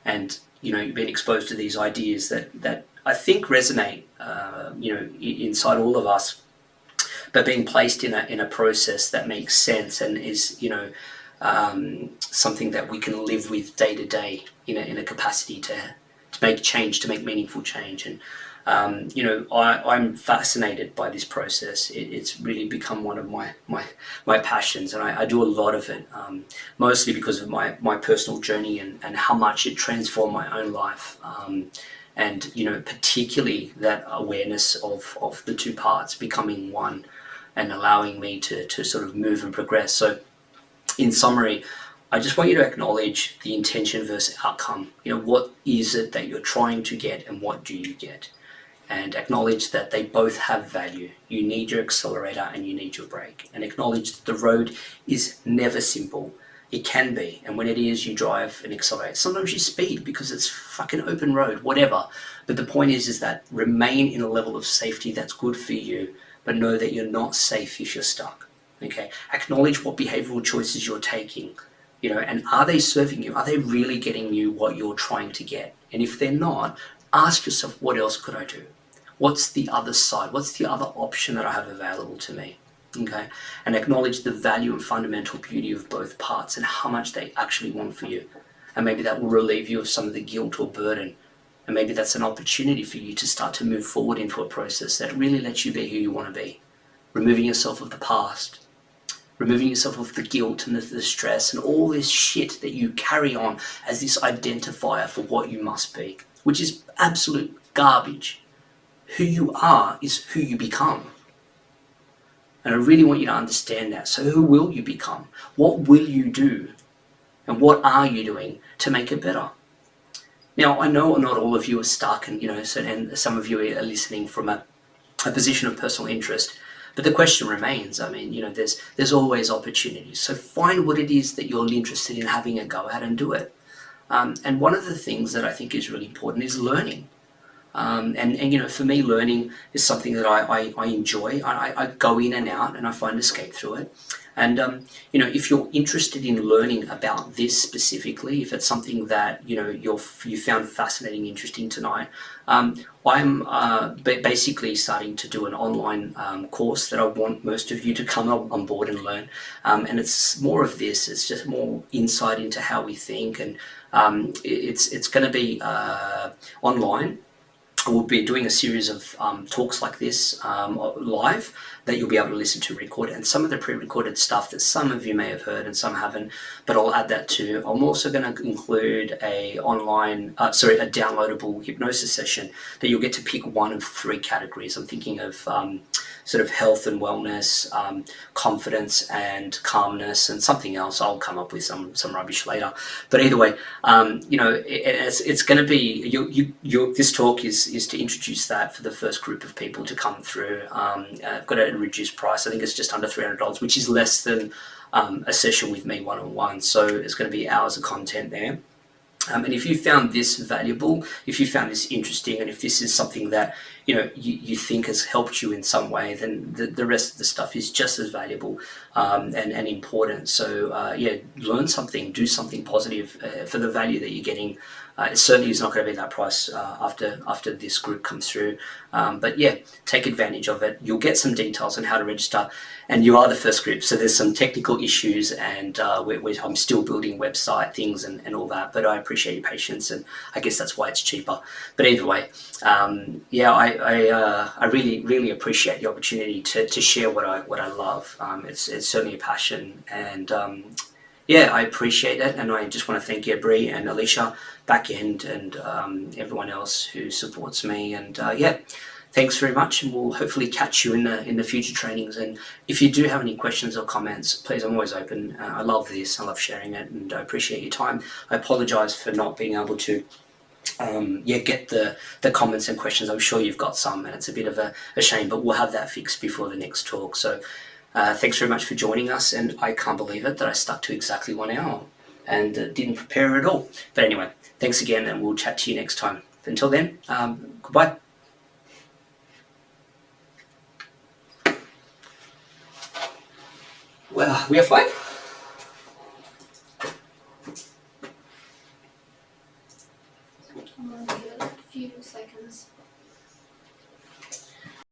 and you've been exposed to these ideas that I think resonate inside all of us, but being placed in a process that makes sense and is something that we can live with day to day in a capacity to make change, to make meaningful change. And I'm fascinated by this process. It's really become one of my passions, and I do a lot of it, mostly because of my personal journey and how much it transformed my own life. And particularly that awareness of the two parts becoming one and allowing me to sort of move and progress. So in summary, I just want you to acknowledge the intention versus outcome. What is it that you're trying to get and what do you get? And acknowledge that they both have value. You need your accelerator and you need your brake. And acknowledge that the road is never simple. It can be. And when it is, you drive and accelerate. Sometimes you speed because it's fucking open road, whatever. But the point is that remain in a level of safety that's good for you, but know that you're not safe if you're stuck. Okay? Acknowledge what behavioral choices you're taking. And are they serving you? Are they really getting you what you're trying to get? And if they're not, ask yourself, what else could I do? What's the other side? What's the other option that I have available to me? Okay? And acknowledge the value and fundamental beauty of both parts and how much they actually want for you. And maybe that will relieve you of some of the guilt or burden. And maybe that's an opportunity for you to start to move forward into a process that really lets you be who you want to be. Removing yourself of the past. Removing yourself of the guilt and the stress and all this shit that you carry on as this identifier for what you must be, which is absolute garbage. Who you are is who you become. And I really want you to understand that. So who will you become? What will you do? And what are you doing to make it better? Now, I know not all of you are stuck and some of you are listening from a position of personal interest. But the question remains, there's always opportunities. So find what it is that you're interested in having a go at and do it. And one of the things that I think is really important is learning. And for me, learning is something that I enjoy. I go in and out and I find escape through it. And, if you're interested in learning about this specifically, if it's something that, you found fascinating, interesting tonight, I'm basically starting to do an online course that I want most of you to come on board and learn. And it's more of this. It's just more insight into how we think. And it's going to be online. we'll be doing a series of talks like this live that you'll be able to listen to recorded, and some of the pre-recorded stuff that some of you may have heard and some haven't, but I'll add that too. I'm also going to include a downloadable hypnosis session that you'll get to pick one of 3 categories. I'm thinking of sort of health and wellness, confidence and calmness, and something else. I'll come up with some rubbish later. But either way, it's going to be this talk is to introduce that for the first group of people to come through. I've got a reduced price. I think it's just under $300, which is less than a session with me one-on-one. So it's going to be hours of content there. And if you found this valuable, if you found this interesting, and if this is something that you think has helped you in some way, then the rest of the stuff is just as valuable and important. So learn something, do something positive for the value that you're getting. It certainly is not going to be that price after this group comes through. But yeah, take advantage of it. You'll get some details on how to register, and you are the first group. So there's some technical issues, and I'm still building website things and all that. But I appreciate your patience, and I guess that's why it's cheaper. But either way, I really appreciate the opportunity to share what I love. It's certainly a passion, and I appreciate it. And I just want to thank Brie and Alicia back end, and everyone else who supports me. And thanks very much, and we'll hopefully catch you in the future trainings. And if you do have any questions or comments, please, I'm always open. I love this. I love sharing it, and I appreciate your time. I apologize for not being able to get the comments and questions. I'm sure you've got some, and it's a bit of a shame, but we'll have that fixed before the next talk. So thanks very much for joining us, and I can't believe it that I stuck to exactly 1 hour and didn't prepare at all. But anyway, thanks again, and we'll chat to you next time. Until then, goodbye. Well, we are fine. I'm going to give it a few seconds.